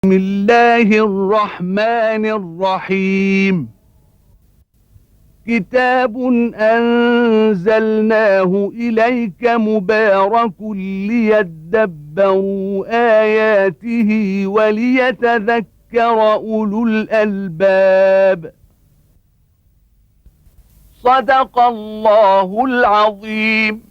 بسم الله الرحمن الرحيم كتاب أنزلناه إليك مبارك ليدبروا آياته وليتذكر أولو الألباب صدق الله العظيم.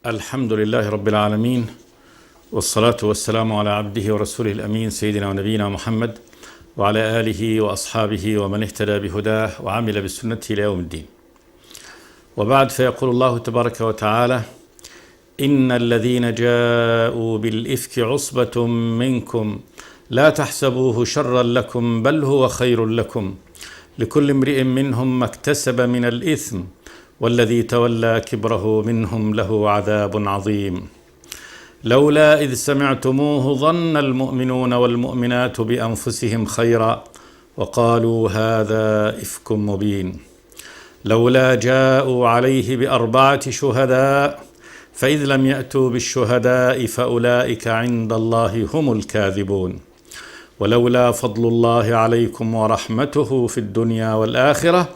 الحمد لله رب العالمين، والصلاة والسلام على عبده ورسوله الأمين سيدنا ونبينا محمد وعلى آله وأصحابه ومن اهتدى بهداه وعمل بسنته إلى يوم الدين. وبعد، فيقول الله تبارك وتعالى: إن الذين جاءوا بالإفك عصبة منكم لا تحسبوه شرا لكم بل هو خير لكم لكل امرئ منهم ما اكتسب من الإثم والذي تولى كبره منهم له عذاب عظيم. لولا إذ سمعتموه ظن المؤمنون والمؤمنات بأنفسهم خيرا وقالوا هذا إفك مبين. لولا جاءوا عليه بأربعة شهداء فإذ لم يأتوا بالشهداء فأولئك عند الله هم الكاذبون. ولولا فضل الله عليكم ورحمته في الدنيا والآخرة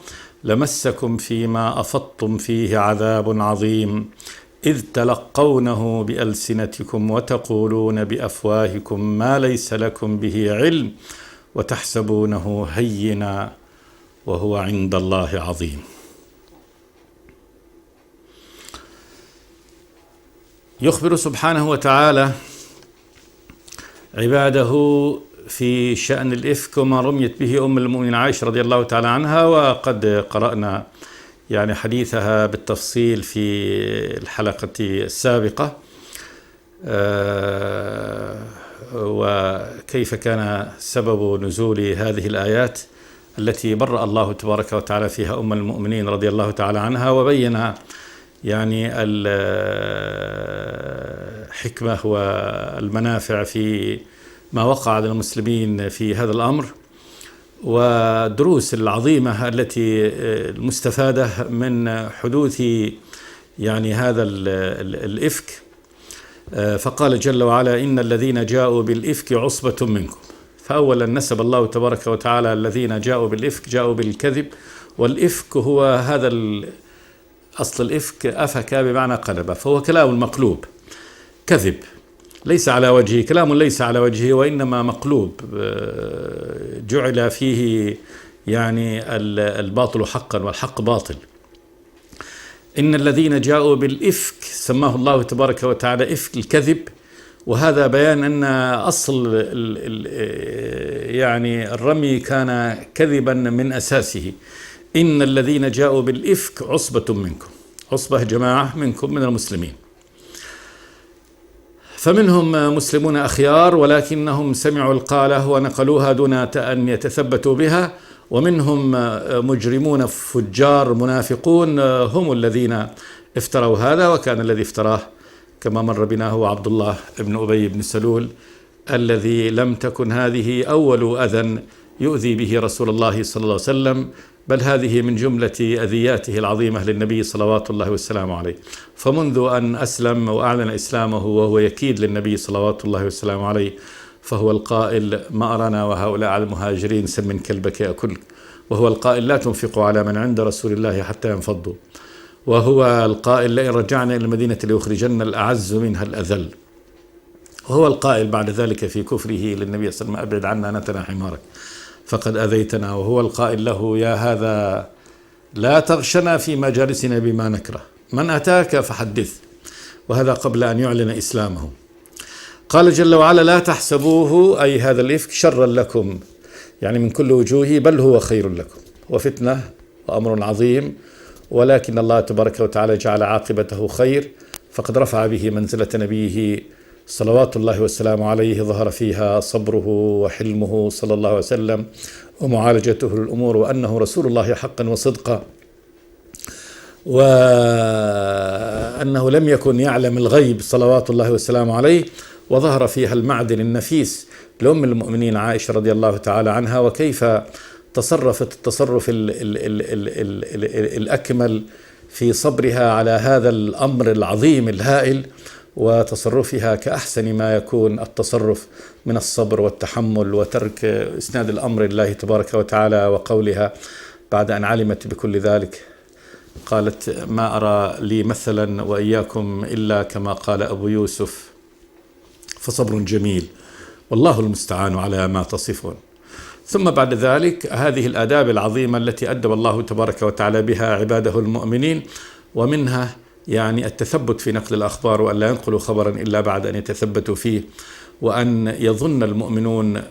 لمسكم فيما أفضتم فيه عذاب عظيم إذ تلقونه بألسنتكم وتقولون بأفواهكم ما ليس لكم به علم وتحسبونه هينا وهو عند الله عظيم. يخبر سبحانه وتعالى عباده في شأن الإفك وما رميت به أم المؤمنين عائشة رضي الله تعالى عنها، وقد قرأنا حديثها بالتفصيل في الحلقة السابقة، وكيف كان سبب نزول هذه الآيات التي برأ الله تبارك وتعالى فيها أم المؤمنين رضي الله تعالى عنها، وبين الحكمة والمنافع في ما وقع على المسلمين في هذا الأمر، والدروس العظيمة التي المستفادة من حدوث هذا الإفك. فقال جل وعلا: إن الذين جاءوا بالإفك عصبة منكم. فأولا نسب الله تبارك وتعالى الذين جاءوا بالإفك جاءوا بالكذب، والإفك هو هذا أصل الإفك أفك بمعنى قلب، فهو كلام المقلوب، كذب ليس على وجهه، كلام ليس على وجهه وإنما مقلوب، جعل فيه الباطل حقا والحق باطل. إن الذين جاءوا بالإفك سماه الله تبارك وتعالى إفك الكذب، وهذا بيان أن أصل الرمي كان كذبا من أساسه. إن الذين جاءوا بالإفك عصبة منكم، عصبة جماعة منكم من المسلمين، فمنهم مسلمون أخيار ولكنهم سمعوا القالة ونقلوها دون أن يتثبتوا بها، ومنهم مجرمون فجار منافقون هم الذين افتروا هذا، وكان الذي افتراه كما مر بنا هو عبد الله بن أبي بن سلول، الذي لم تكن هذه أول أذى يؤذي به رسول الله صلى الله عليه وسلم، بل هذه من جملة أذياته العظيمة للنبي صلوات الله والسلام عليه. فمنذ أن أسلم وأعلن إسلامه وهو يكيد للنبي صلوات الله والسلام عليه، فهو القائل: ما أرانا وهؤلاء على المهاجرين سمن كلبك يأكلك، وهو القائل: لا تنفقوا على من عند رسول الله حتى ينفضوا، وهو القائل: لئن رجعنا إلى المدينة ليخرجن الأعز منها الأذل، وهو القائل بعد ذلك في كفره للنبي صلى الله عليه وسلم: أبعد عنا نتنا حمارك فقد أذيتنا، وهو القائل له: يا هذا لا تغشنا في مجالسنا بما نكره، من أتاك فحدث، وهذا قبل أن يعلن إسلامه. قال جل وعلا: لا تحسبوه، أي هذا الإفك، شرا لكم من كل وجوه، بل هو خير لكم، وفتنة وأمر عظيم، ولكن الله تبارك وتعالى جعل عاقبته خير، فقد رفع به منزلة نبيه صلوات الله والسلام عليه، ظهر فيها صبره وحلمه صلى الله عليه وسلم ومعالجته للأمور، وأنه رسول الله حقا وصدقا، وأنه لم يكن يعلم الغيب صلوات الله والسلام عليه، وظهر فيها المعدن النفيس لأم المؤمنين عائشة رضي الله تعالى عنها، وكيف تصرفت التصرف الأكمل في صبرها على هذا الأمر العظيم الهائل، وتصرفها كأحسن ما يكون التصرف من الصبر والتحمل وترك إسناد الأمر لله تبارك وتعالى. وقولها بعد أن علمت بكل ذلك قالت: ما أرى لي مثلا وإياكم إلا كما قال أبو يوسف، فصبر جميل والله المستعان على ما تصفون. ثم بعد ذلك هذه الآداب العظيمة التي أدب الله تبارك وتعالى بها عباده المؤمنين، ومنها يعني التثبت في نقل الأخبار، وأن لا ينقلوا خبرا إلا بعد أن يتثبتوا فيه، وأن يظن المؤمنون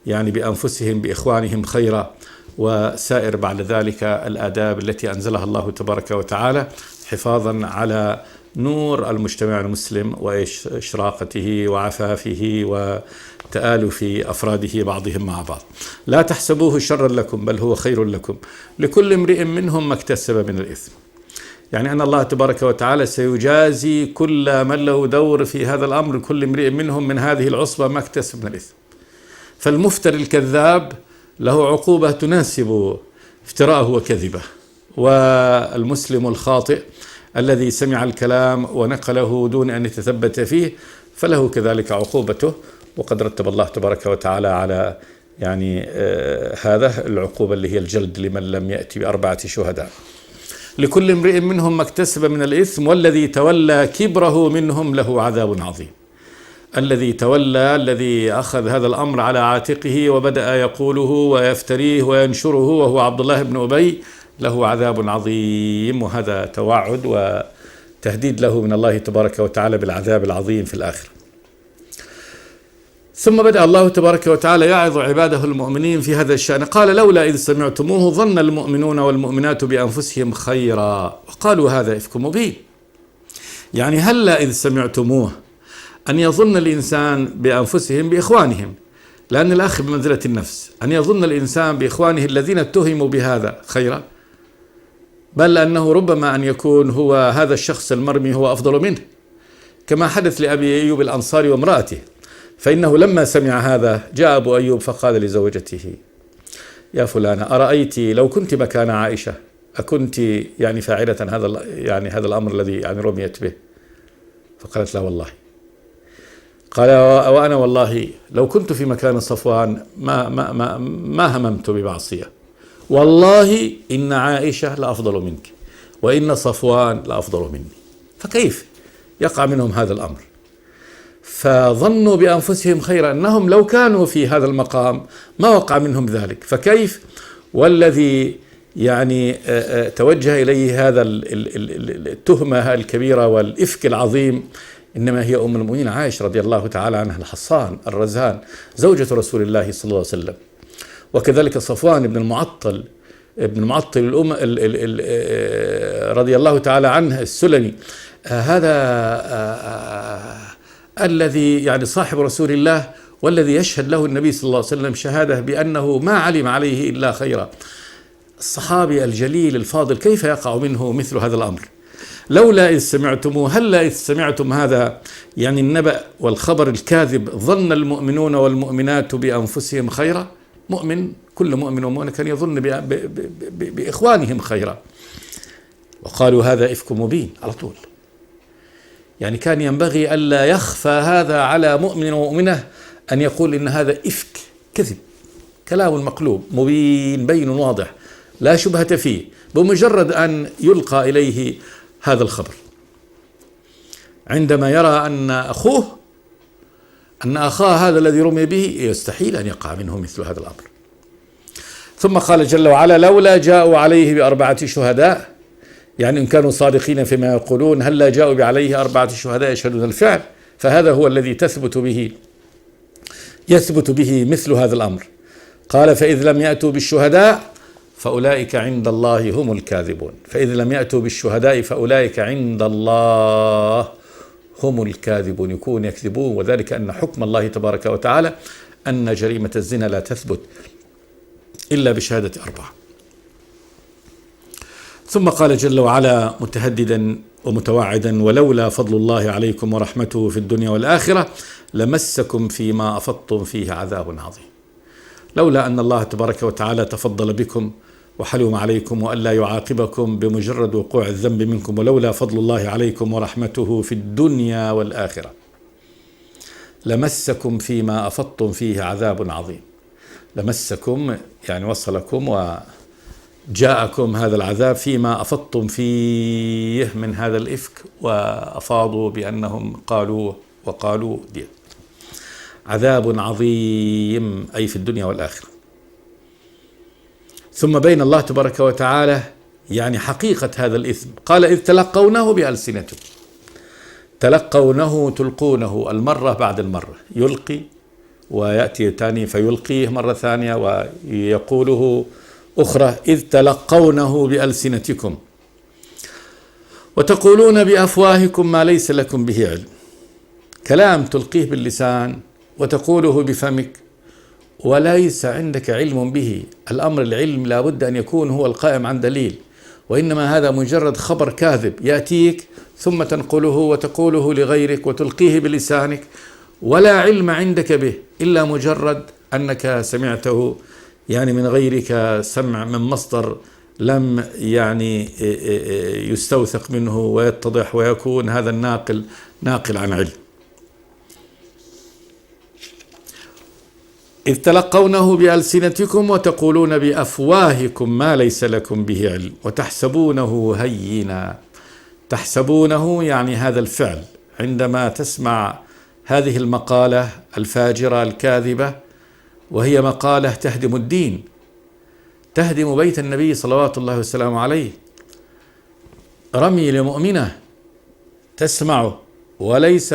يعني بأنفسهم بإخوانهم خيرا، وسائر بعد ذلك الآداب التي أنزلها الله تبارك وتعالى حفاظا على نور المجتمع المسلم وإشراقته وعفافه وتآلف أفراده بعضهم مع بعض. لا تحسبوه شرا لكم بل هو خير لكم، لكل امرئ منهم ما اكتسب من الإثم. يعني أن الله تبارك وتعالى سيجازي كل من له دور في هذا الأمر، كل امرئ منهم من هذه العصبة ما اكتسب من الإثم. فالمفتري الكذاب له عقوبة تناسب افتراءه وكذبه، والمسلم الخاطئ الذي سمع الكلام ونقله دون أن يتثبت فيه فله كذلك عقوبته. وقد رتب الله تبارك وتعالى على يعني هذا العقوبة اللي هي الجلد لمن لم يأتي ب4 شهداء. لكل امرئ منهم ما اكتسب من الإثم والذي تولى كبره منهم له عذاب عظيم. الذي تولى، الذي أخذ هذا الأمر على عاتقه وبدأ يقوله ويفتريه وينشره وهو عبد الله بن أبي، له عذاب عظيم، وهذا توعد وتهديد له من الله تبارك وتعالى بالعذاب العظيم في الآخرة. ثم بدأ الله تبارك وتعالى يعظ عباده المؤمنين في هذا الشأن، قال: لولا إذ سمعتموه ظن المؤمنون والمؤمنات بأنفسهم خيرا وقالوا هذا إفك مبين. يعني هلا إذ سمعتموه أن يظن الإنسان بأنفسهم بإخوانهم، لأن الأخ بمنزلة النفس، أن يظن الإنسان بإخوانه الذين اتهموا بهذا خيرا، بل أنه ربما أن يكون هو هذا الشخص المرمي هو أفضل منه، كما حدث لأبي أيوب الأنصاري وامرأته. فإنه لما سمع هذا جاء أبو أيوب فقال لزوجته: يا فلانة، أرأيت لو كنت مكان عائشة أكنت يعني فاعلة هذا الأمر الذي يعني رميت به؟ فقالت: لا والله. قال: وأنا والله لو كنت في مكان صفوان ما هممت بمعصية، والله إن عائشة لأفضل منك وإن صفوان لأفضل مني. فكيف يقع منهم هذا الأمر؟ فظنوا بأنفسهم خيرا، أنهم لو كانوا في هذا المقام ما وقع منهم ذلك، فكيف والذي يعني توجه إليه هذا التهمة الكبيرة والإفك العظيم إنما هي أم المؤمنين عائشة رضي الله تعالى عنها الحصان الرزان زوجة رسول الله صلى الله عليه وسلم، وكذلك صفوان بن المعطل رضي الله تعالى عنه السلمي، هذا الذي يعني صاحب رسول الله والذي يشهد له النبي صلى الله عليه وسلم شهادة بأنه ما علم عليه إلا خيرا. الصحابي الجليل الفاضل كيف يقع منه مثل هذا الأمر؟ لولا إذ سمعتموه، هلا إذ سمعتم هذا يعني النبأ والخبر الكاذب، ظن المؤمنون والمؤمنات بأنفسهم خيرا. مؤمن، كل مؤمن ومؤمن كان يظن بإخوانهم خيرا، وقالوا هذا إفك مبين على طول. يعني كان ينبغي ألا يخفى هذا على مؤمن ومؤمنة أن يقول إن هذا إفك كذب، كلام مقلوب مبين بين واضح لا شبهة فيه، بمجرد أن يلقى إليه هذا الخبر، عندما يرى أن أخاه هذا الذي رمي به يستحيل أن يقع منه مثل هذا الأمر. ثم قال جل وعلا: لولا جاءوا عليه ب4 شهداء، يعني إن كانوا صادقين فيما يقولون هلا جاءوا عليه 4 شهداء يشهدون الفعل، فهذا هو الذي يثبت به مثل هذا الأمر. قال: فإذ لم يأتوا بالشهداء فأولئك عند الله هم الكاذبون. فإذ لم يأتوا بالشهداء فأولئك عند الله هم الكاذبون، يكون يكذبون، وذلك أن حكم الله تبارك وتعالى أن جريمة الزنا لا تثبت إلا بشهادة 4. ثم قال جل وعلا متهددا ومتوعدا: ولولا فضل الله عليكم ورحمته في الدنيا والآخرة لمسكم فيما أفضتم فيه عذاب عظيم. لولا أن الله تبارك وتعالى تفضل بكم وحلم عليكم وألا يعاقبكم بمجرد وقوع الذنب منكم، ولولا فضل الله عليكم ورحمته في الدنيا والآخرة لمسكم فيما أفضتم فيه عذاب عظيم. لمسكم يعني وصلكم وجاءكم هذا العذاب فيما أفضتم فيه من هذا الإفك، وأفاضوا بأنهم قالوا دي عذاب عظيم أي في الدنيا والآخرة. ثم بين الله تبارك وتعالى يعني حقيقة هذا الإثم، قال إذ تلقونه بألسنتكم. تلقونه تلقونه المرة بعد المرة، يلقي ويأتي تاني فيلقيه مرة ثانية ويقوله أخرى، إذ تلقونه بألسنتكم وتقولون بأفواهكم ما ليس لكم به علم. كلام تلقيه باللسان وتقوله بفمك وليس عندك علم به. الأمر العلم لا بد أن يكون هو القائم عن دليل، وإنما هذا مجرد خبر كاذب يأتيك ثم تنقله وتقوله لغيرك وتلقيه بلسانك ولا علم عندك به إلا مجرد أنك سمعته يعني من غيرك سمع من مصدر لم يعني يستوثق منه ويتضح ويكون هذا الناقل ناقل عن علم. إذ تلقونه بألسنتكم وتقولون بأفواهكم ما ليس لكم به علم وتحسبونه هينا. تحسبونه يعني هذا الفعل، عندما تسمع هذه المقالة الفاجرة الكاذبة وهي مقالة تهدم الدين، تهدم بيت النبي صلوات الله وسلامه عليه، رمي لمؤمنة تسمعه وليس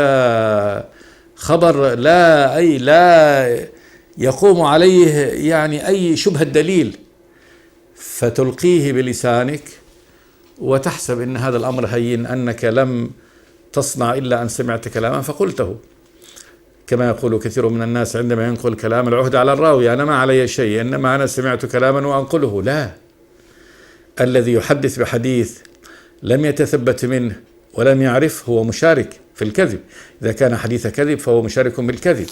خبر لا يقوم عليه يعني أي شبهة دليل، فتلقيه بلسانك وتحسب أن هذا الأمر هين، أنك لم تصنع إلا أن سمعت كلاما فقلته، كما يقول كثير من الناس عندما ينقل كلام العهد على الراوي، أنا ما علي شيء إنما أنا سمعت كلاما وأنقله. لا، الذي يحدث بحديث لم يتثبت منه ولم يعرف هو مشارك في الكذب. إذا كان حديث كذب فهو مشارك بالكذب،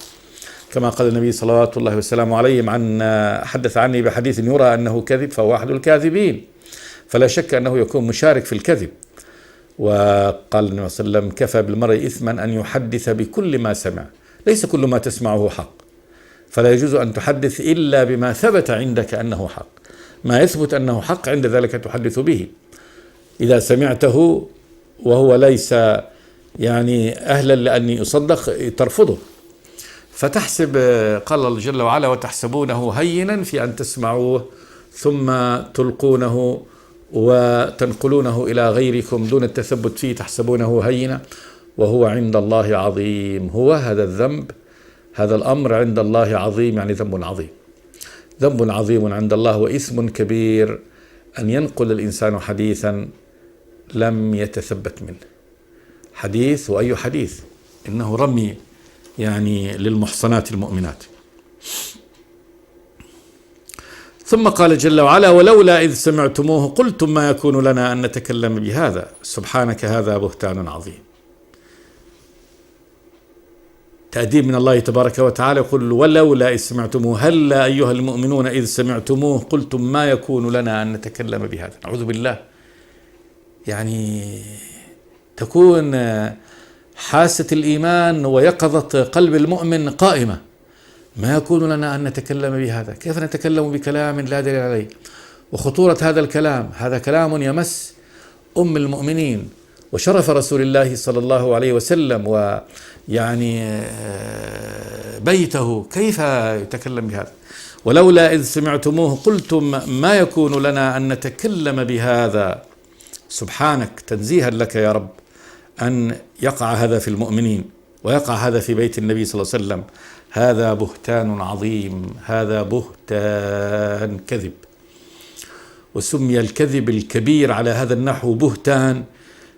كما قال النبي صلوات الله وسلامه عليه عن حدث عني بحديث يرى أنه كذب فهو أحد الكاذبين، فلا شك أنه يكون مشارك في الكذب. وقال النبي صلى الله عليه وسلم كفى بالمرء إثما أن يحدث بكل ما سمع، ليس كل ما تسمعه حق، فلا يجوز أن تحدث إلا بما ثبت عندك أنه حق، ما يثبت أنه حق عند ذلك تحدث به. إذا سمعته وهو ليس يعني أهلا لأن يصدق ترفضه. فتحسب، قال الله جل وعلا وتحسبونه هينا في أن تسمعوه ثم تلقونه وتنقلونه إلى غيركم دون التثبت فيه، تحسبونه هينا وهو عند الله عظيم. هو هذا الذنب، هذا الأمر عند الله عظيم، يعني ذنب عظيم، ذنب عظيم عند الله وإثم كبير أن ينقل الإنسان حديثا لم يتثبت منه. حديث، وأي حديث؟ إنه رمي يعني للمحصنات المؤمنات. ثم قال جل وعلا ولولا إذ سمعتموه قلتم ما يكون لنا أن نتكلم بهذا سبحانك هذا بهتان عظيم. تأديب من الله تبارك وتعالى، يقول ولولا إذ سمعتموه، هلا أيها المؤمنون إذ سمعتموه قلتم ما يكون لنا أن نتكلم بهذا. أعوذ بالله، يعني تكون حاسة الإيمان ويقظة قلب المؤمن قائمة. ما يكون لنا أن نتكلم بهذا، كيف نتكلم بكلام لا دليل عليه؟ وخطورة هذا الكلام، هذا كلام يمس أم المؤمنين وشرف رسول الله صلى الله عليه وسلم ويعني بيته، كيف يتكلم بهذا؟ ولولا إذ سمعتموه قلتم ما يكون لنا أن نتكلم بهذا. سبحانك، تنزيها لك يا رب أن يقع هذا في المؤمنين ويقع هذا في بيت النبي صلى الله عليه وسلم. هذا بهتان عظيم، هذا بهتان كذب. وسمي الكذب الكبير على هذا النحو بهتان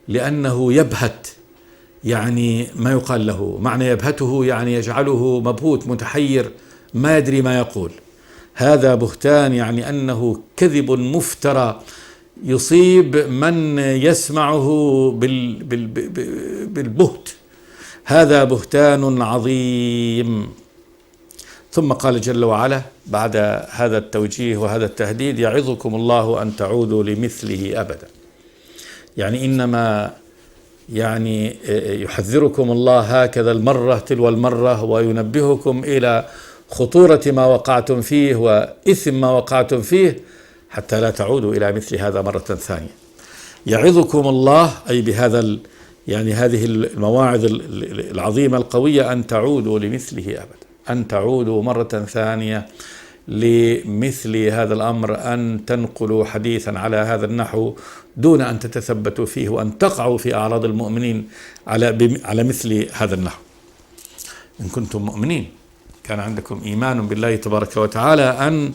لأنه يبهت، يعني ما يقال له، معنى يبهته يعني يجعله مبهوت متحير ما يدري ما يقول. هذا بهتان يعني أنه كذب مفترى يصيب من يسمعه بالبهت. هذا بهتان عظيم. ثم قال جل وعلا بعد هذا التوجيه وهذا التهديد: يعظكم الله أن تعودوا لمثله أبدا. يعني إنما يعني يحذركم الله هكذا المرة تلو المرة، وينبهكم إلى خطورة ما وقعتم فيه وإثم ما وقعتم فيه، حتى لا تعودوا إلى مثل هذا مرة ثانية. يعظكم الله أي بهذا يعني هذه المواعظ العظيمة القوية أن تعودوا لمثله أبدا، أن تعودوا مرة ثانية لمثل هذا الأمر، أن تنقلوا حديثا على هذا النحو دون أن تتثبتوا فيه، وأن تقعوا في أعراض المؤمنين على مثل هذا النحو. إن كنتم مؤمنين كان عندكم إيمان بالله تبارك وتعالى أن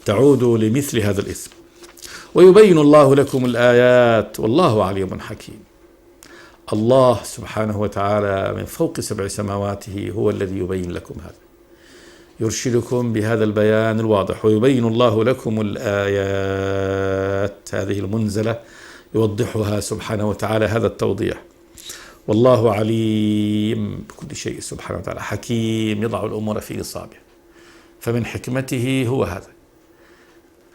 تعودوا لمثل هذا الإثم. ويبين الله لكم الآيات والله عليم حكيم. الله سبحانه وتعالى من فوق 7 سماواته هو الذي يبين لكم هذا، يرشدكم بهذا البيان الواضح. ويبين الله لكم الآيات، هذه المنزلة يوضحها سبحانه وتعالى هذا التوضيح. والله عليم بكل شيء سبحانه وتعالى، حكيم يضع الأمور في نصابها. فمن حكمته هو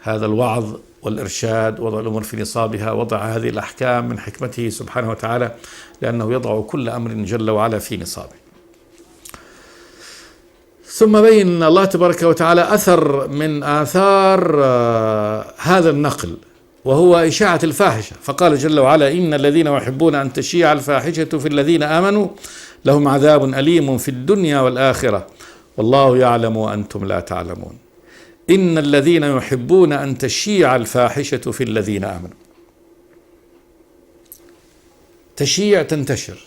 هذا الوعظ والإرشاد، وضع الأمور في نصابها، وضع هذه الأحكام من حكمته سبحانه وتعالى، لأنه يضع كل أمر جل وعلا في نصابه. ثم بين الله تبارك وتعالى أثر من آثار هذا النقل، وهو إشاعة الفاحشة، فقال جل وعلا: إن الذين يحبون أن تشيع الفاحشة في الذين آمنوا لهم عذاب أليم في الدنيا والآخرة والله يعلم وأنتم لا تعلمون. إن الذين يحبون أن تشيع الفاحشة في الذين آمنوا، تشيع تنتشر،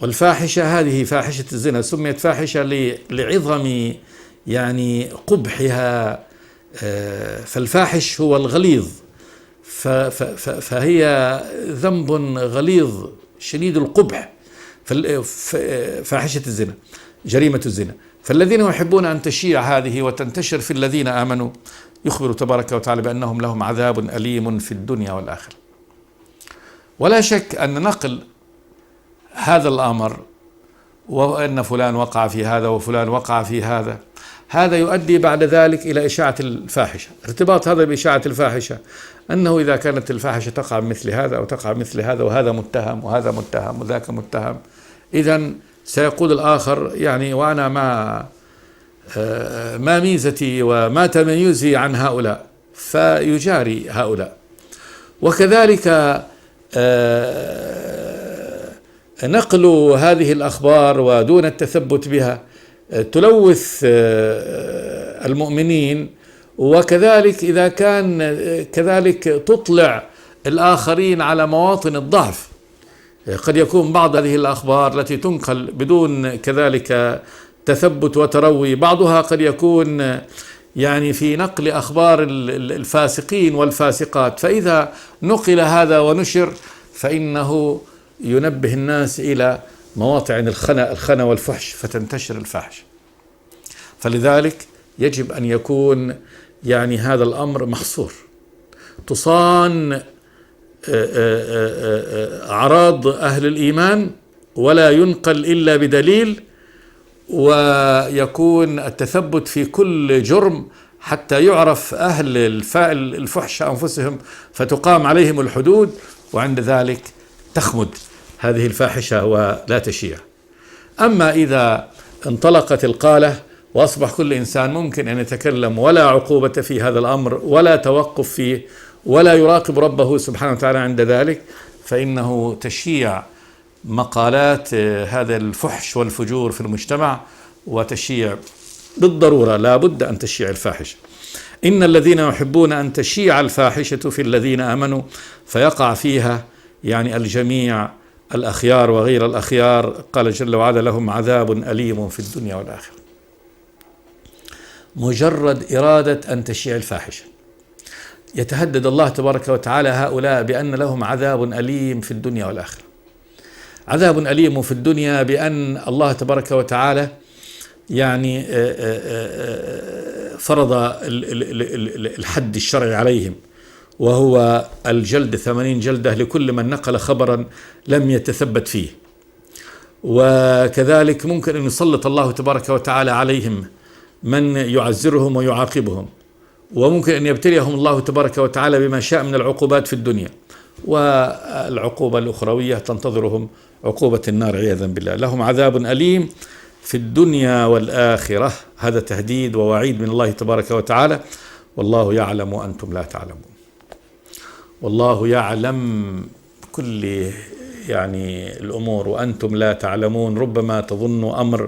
والفاحشة هذه فاحشة الزنا سميت فاحشة لعظم يعني قبحها، فالفاحش هو الغليظ، فهي ذنب غليظ شديد القبح، فاحشة الزنا جريمة الزنا. فالذين يحبون أن تشيع هذه وتنتشر في الذين آمنوا يخبر تبارك وتعالى بأنهم لهم عذاب أليم في الدنيا والآخرة. ولا شك أن نقل هذا الأمر، وأن فلان وقع في هذا وفلان وقع في هذا يؤدي بعد ذلك إلى إشاعة الفاحشة. ارتباط هذا بإشاعة الفاحشة أنه إذا كانت الفاحشة تقع مثل هذا أو تقع مثل هذا، وهذا متهم وهذا متهم وذاك متهم، إذن سيقول الآخر يعني وأنا ما ميزتي وما تميزي عن هؤلاء، فيجاري هؤلاء. وكذلك نقل هذه الأخبار ودون التثبت بها تلوث المؤمنين، وكذلك إذا كان كذلك تطلع الآخرين على مواطن الضعف. قد يكون بعض هذه الأخبار التي تنقل بدون كذلك تثبت وتروي، بعضها قد يكون يعني في نقل أخبار الفاسقين والفاسقات، فإذا نقل هذا ونشر فإنه ينبه الناس إلى مواطن الخنا والفحش، فتنتشر الفحش. فلذلك يجب أن يكون يعني هذا الأمر محصور، تصان أعراض أهل الإيمان ولا ينقل إلا بدليل، ويكون التثبت في كل جرم حتى يعرف أهل الفحش أنفسهم فتقام عليهم الحدود، وعند ذلك تخمد هذه الفاحشة ولا تشيع. أما إذا انطلقت القالة وأصبح كل إنسان ممكن أن يتكلم ولا عقوبة في هذا الأمر ولا توقف فيه ولا يراقب ربه سبحانه وتعالى عند ذلك، فإنه تشيع مقالات هذا الفحش والفجور في المجتمع، وتشيع بالضرورة لا بد أن تشيع الفاحشة. إن الذين يحبون أن تشيع الفاحشة في الذين آمنوا، فيقع فيها يعني الجميع الأخيار وغير الأخيار. قال جل وعلا: لهم عذاب أليم في الدنيا والآخرة. مجرد إرادة أن تشيع الفاحشة يتهدد الله تبارك وتعالى هؤلاء بأن لهم عذاب أليم في الدنيا والآخرة. عذاب أليم في الدنيا بأن الله تبارك وتعالى يعني فرض الحد الشرعي عليهم، وهو الجلد 80 جلدة لكل من نقل خبرا لم يتثبت فيه. وكذلك ممكن أن يسلط الله تبارك وتعالى عليهم من يعزرهم ويعاقبهم، وممكن أن يبتليهم الله تبارك وتعالى بما شاء من العقوبات في الدنيا، والعقوبة الأخروية تنتظرهم عقوبة النار عياذا بالله. لهم عذاب أليم في الدنيا والآخرة. هذا تهديد ووعيد من الله تبارك وتعالى. والله يعلم وأنتم لا تعلمون. والله يعلم كل الأمور وأنتم لا تعلمون. ربما تظن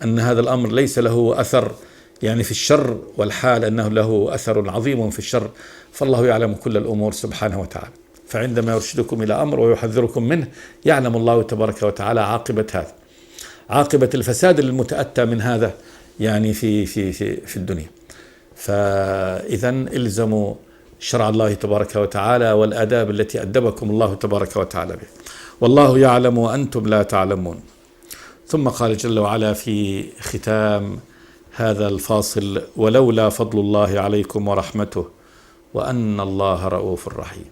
أن هذا الأمر ليس له أثر في الشر، والحال أنه له أثر عظيم في الشر، فالله يعلم كل الأمور سبحانه وتعالى. فعندما يرشدكم إلى أمر ويحذركم منه يعلم الله تبارك وتعالى عاقبة الفساد المتأتى من هذا في الدنيا. فإذا إلزموا شرع الله تبارك وتعالى والآداب التي أدبكم الله تبارك وتعالى به. والله يعلم وأنتم لا تعلمون. ثم قال جل وعلا في ختام هذا الفاصل: ولولا فضل الله عليكم ورحمته وأن الله رؤوف رحيم.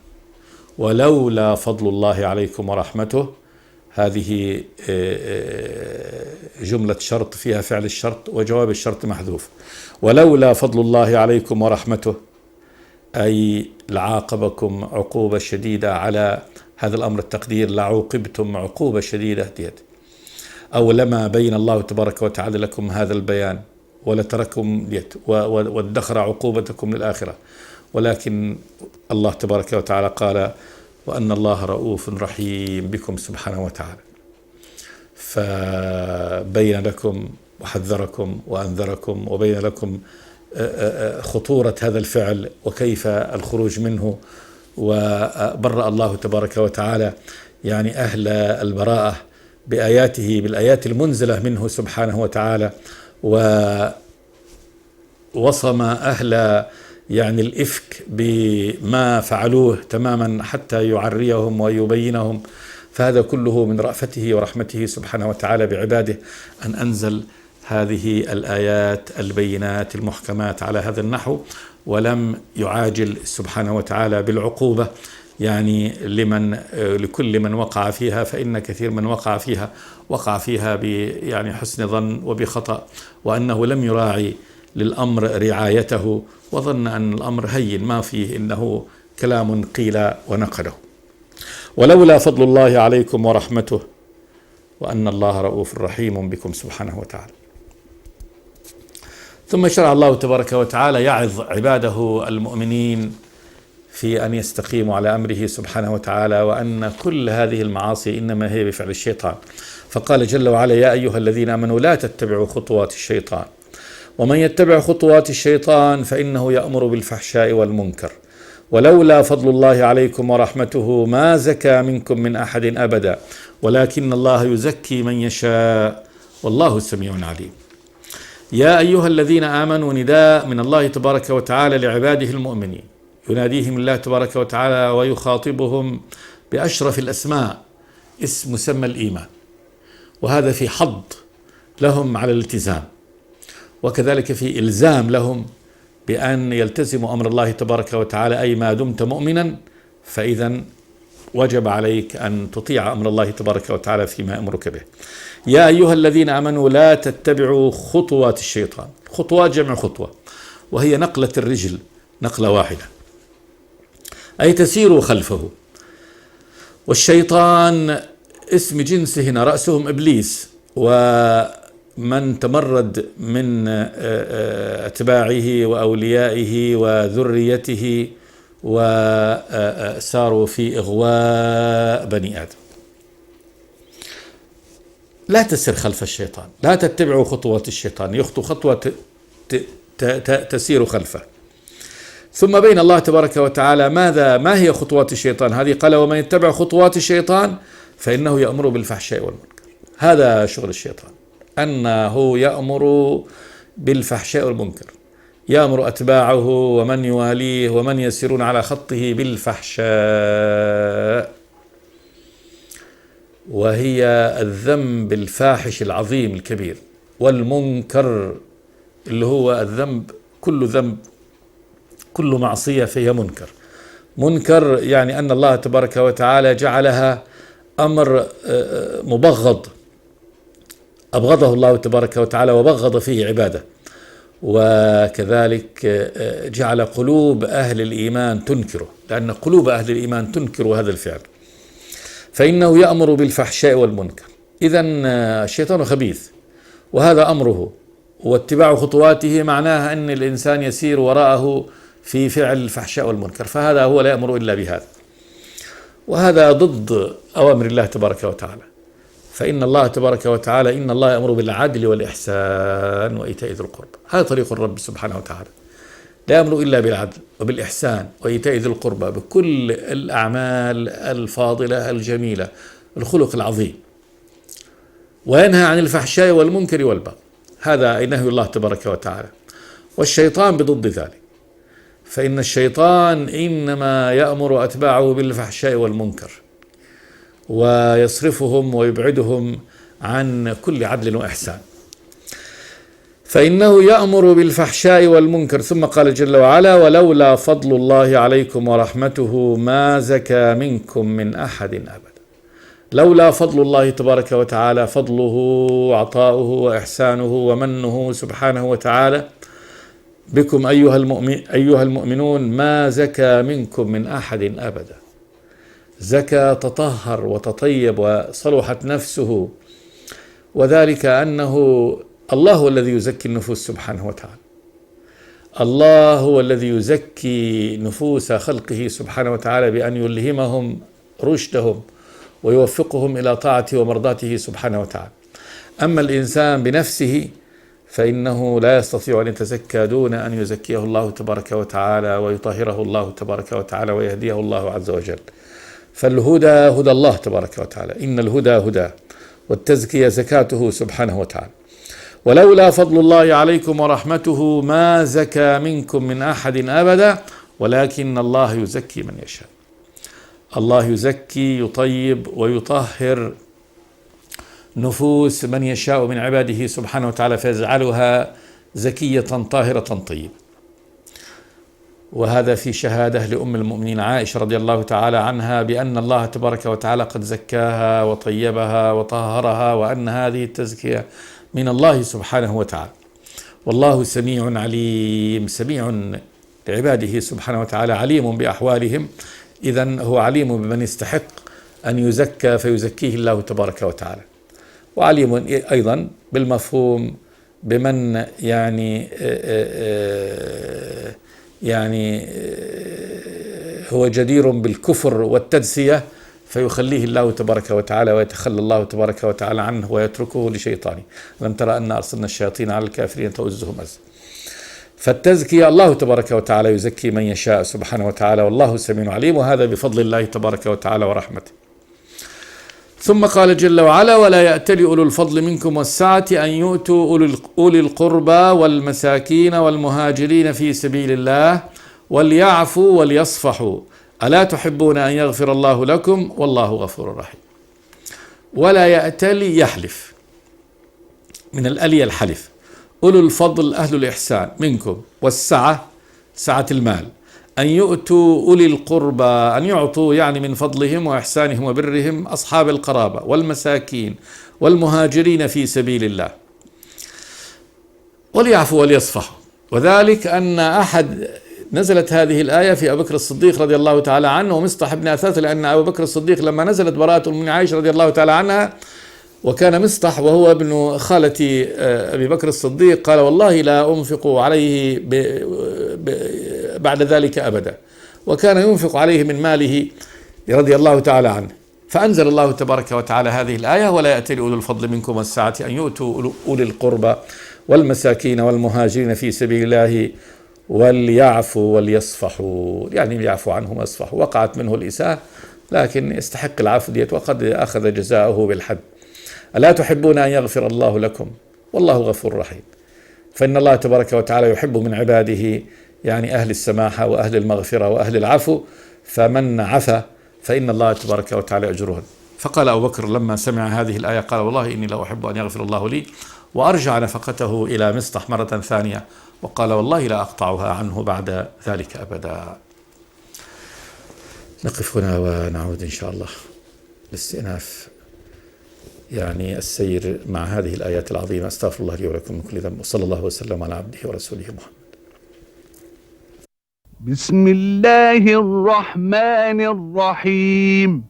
ولولا فضل الله عليكم ورحمته، هذه جملة شرط فيها فعل الشرط وجواب الشرط محذوف. ولولا فضل الله عليكم ورحمته أي لعاقبكم عقوبة شديدة على هذا الأمر، التقدير لعوقبتم عقوبة شديدة ديت، أو لما بين الله تبارك وتعالى لكم هذا البيان ولتركم ديت وادخر عقوبتكم للآخرة. ولكن الله تبارك وتعالى قال: وأن الله رؤوف رحيم بكم سبحانه وتعالى، فبين لكم وحذركم وأنذركم وبين لكم خطورة هذا الفعل وكيف الخروج منه. وبرأ الله تبارك وتعالى أهل البراءة بالآيات المنزلة منه سبحانه وتعالى، ووصم أهل الإفك بما فعلوه تماما حتى يعريهم ويبينهم. فهذا كله من رأفته ورحمته سبحانه وتعالى بعباده أن أنزل هذه الآيات البينات المحكمات على هذا النحو، ولم يعاجل سبحانه وتعالى بالعقوبة لكل من وقع فيها، فإن كثير من وقع فيها بحسن ظن وبخطأ، وأنه لم يراعي للأمر رعايته وظن أن الأمر هين ما فيه، إنه كلام قيل ونقله. ولولا فضل الله عليكم ورحمته وأن الله رؤوف رحيم بكم سبحانه وتعالى. ثم شرع الله تبارك وتعالى يعظ عباده المؤمنين في أن يستقيموا على أمره سبحانه وتعالى، وأن كل هذه المعاصي إنما هي بفعل الشيطان. فقال جل وعلا: يا أيها الذين آمنوا لا تتبعوا خطوات الشيطان ومن يتبع خطوات الشيطان فإنه يأمر بالفحشاء والمنكر ولولا فضل الله عليكم ورحمته ما زكى منكم من أحد أبدا ولكن الله يزكي من يشاء والله سميع عليم. يا أيها الذين آمنوا نداء من الله تبارك وتعالى لعباده المؤمنين، يناديهم الله تبارك وتعالى ويخاطبهم بأشرف الأسماء، اسم مسمى الإيمان، وهذا في حض لهم على الالتزام، وكذلك في إلزام لهم بأن يلتزموا أمر الله تبارك وتعالى، أي ما دمت مؤمنا فإذا وجب عليك أن تطيع أمر الله تبارك وتعالى فيما أمرك به. يا أيها الذين آمنوا لا تتبعوا خطوات الشيطان. خطوات جمع خطوة، وهي نقلة الرجل نقلة واحدة، أي تسيروا خلفه. والشيطان اسم جنسه هنا رأسهم إبليس، ومن تمرد من أتباعه وأوليائه وذريته وساروا في إغواء بني آدم. لا تسر خلف الشيطان، لا تتبعوا خطوات الشيطان، يخطو خطوة تسير خلفه. ثم بين الله تبارك وتعالى ما هي خطوات الشيطان هذه؟ قال: ومن يتبع خطوات الشيطان فإنه يأمر بالفحشاء والمنكر. هذا شغل الشيطان، أنه يأمر بالفحشاء والمنكر، يأمر أتباعه ومن يواليه ومن يسيرون على خطه بالفحشاء، وهي الذنب الفاحش العظيم الكبير، والمنكر اللي هو الذنب، كل ذنب كل معصية فهي منكر. منكر يعني أن الله تبارك وتعالى جعلها أمر مبغض، أبغضه الله تبارك وتعالى وبغض فيه عباده، وكذلك جعل قلوب أهل الإيمان تنكره، لأن قلوب أهل الإيمان تنكر هذا الفعل، فإنه يأمر بالفحشاء والمنكر. إذن الشيطان خبيث، وهذا أمره، واتباع خطواته معناها أن الإنسان يسير وراءه في فعل الفحشاء والمنكر، فهذا هو لا يأمر إلا بهذا، وهذا ضد أوامر الله تبارك وتعالى. فإن الله تبارك وتعالى إن الله يأمر بالعدل والإحسان وإيتاء ذي القربى، هذا طريق الرب سبحانه وتعالى، لا يأمر إلا بالعدل وبالإحسان وإيتاء ذي القربى، بكل الأعمال الفاضلة الجميلة، الخلق العظيم، وينهى عن الفحشاء والمنكر والبغي، هذا نهي الله تبارك وتعالى. والشيطان بضد ذلك، فإن الشيطان إنما يأمر أتباعه بالفحشاء والمنكر ويصرفهم ويبعدهم عن كل عدل وإحسان، فإنه يأمر بالفحشاء والمنكر. ثم قال جل وعلا: ولولا فضل الله عليكم ورحمته ما زكى منكم من أحد أبدا. لولا فضل الله تبارك وتعالى، فضله عطاؤه وإحسانه ومنه سبحانه وتعالى بكم أيها المؤمنون، ما زكى منكم من أحد أبدا. زكى، تطهر وتطيب وصلحت نفسه، وذلك أنه الله هو الذي يزكي النفوس سبحانه وتعالى. الله هو الذي يزكي نفوس خلقه سبحانه وتعالى بأن يلهمهم رشدهم ويوفقهم إلى طاعته ومرضاته سبحانه وتعالى. أما الإنسان بنفسه فإنه لا يستطيع أن يتزكى دون أن يزكيه الله تبارك وتعالى ويطهره الله تبارك وتعالى ويهديه الله عز وجل. فالهدى هدى الله تبارك وتعالى، إن الهدى هدى، والتزكية زكاته سبحانه وتعالى. ولولا فضل الله عليكم ورحمته ما زكى منكم من أحد أبدا ولكن الله يزكي من يشاء. الله يزكي، يطيب ويطهر نفوس من يشاء من عباده سبحانه وتعالى، فيجعلها زكية طاهرة طيبة. وهذا في شهادة لأم المؤمنين عائشة رضي الله تعالى عنها بأن الله تبارك وتعالى قد زكاها وطيبها وطهرها، وأن هذه التزكية من الله سبحانه وتعالى. والله سميع عليم، سميع لعباده سبحانه وتعالى، عليم بأحوالهم، إذن هو عليم بمن يستحق أن يزكى فيزكيه الله تبارك وتعالى، وعليم أيضا بالمفهوم بمن يعني هو جدير بالكفر والتدسية فيخليه الله تبارك وتعالى ويتخلى الله تبارك وتعالى عنه ويتركه لشيطانه. لم ترى أن أرسلنا الشياطين على الكافرين تؤزهم أزا. فالتزكية الله تبارك وتعالى يزكي من يشاء سبحانه وتعالى، والله سميع عليم، وهذا بفضل الله تبارك وتعالى ورحمته. ثم قال جل وعلا: ولا يأتل أولو الفضل منكم والسعة أن يؤتوا أولي القربى والمساكين والمهاجرين في سبيل الله وليعفوا وليصفحوا ألا تحبون أن يغفر الله لكم والله غفور رحيم. ولا يأتل يحلف، من الألي الحلف. أولو الفضل أهل الإحسان منكم، والسعة سعة المال، أن يؤتوا أولي القربى، أن يعطوا يعني من فضلهم وإحسانهم وبرهم أصحاب القرابة والمساكين والمهاجرين في سبيل الله وليعفوا وليصفحوا. وذلك أن نزلت هذه الآية في أبي بكر الصديق رضي الله تعالى عنه ومصطح بن أثاث، لأن أبي بكر الصديق لما نزلت براءة من عائشة رضي الله تعالى عنها وكان مصطح وهو ابن خالة أبي بكر الصديق قال: والله لا أنفق عليه بعد ذلك أبدا، وكان ينفق عليه من ماله رضي الله تعالى عنه. فأنزل الله تبارك وتعالى هذه الآية: ولا يأتل أولو الفضل منكم والسعة أن يؤتوا أولي القربى والمساكين والمهاجرين في سبيل الله وليعفوا وليصفحوا، يعني يعفوا عنهم ويصفحوا. وقعت منه الإساءة لكن يستحق العفو ديت، وقد أخذ جزاءه بالحد. ألا تحبون أن يغفر الله لكم والله غفور رحيم. فإن الله تبارك وتعالى يحب من عباده يعني أهل السماحة وأهل المغفرة وأهل العفو، فمن عفا فإن الله تبارك وتعالى أجرهن. فقال أبو بكر لما سمع هذه الآية قال: والله إني لا أحب أن يغفر الله لي، وأرجع نفقته إلى مصطح مرة ثانية وقال: والله لا أقطعها عنه بعد ذلك أبدا. نقف هنا ونعود إن شاء الله لاستئناف يعني السير مع هذه الآيات العظيمة. أستغفر الله لي ولكم من كل ذنب، وصلى الله وسلم على عبده ورسوله محمد. بسم الله الرحمن الرحيم.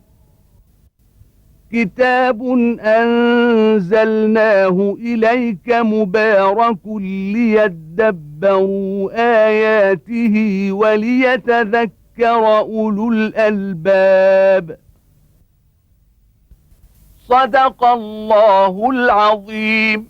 كتاب أنزلناه إليك مبارك ليدبروا آياته وليتذكر أولو الألباب. صدق الله العظيم.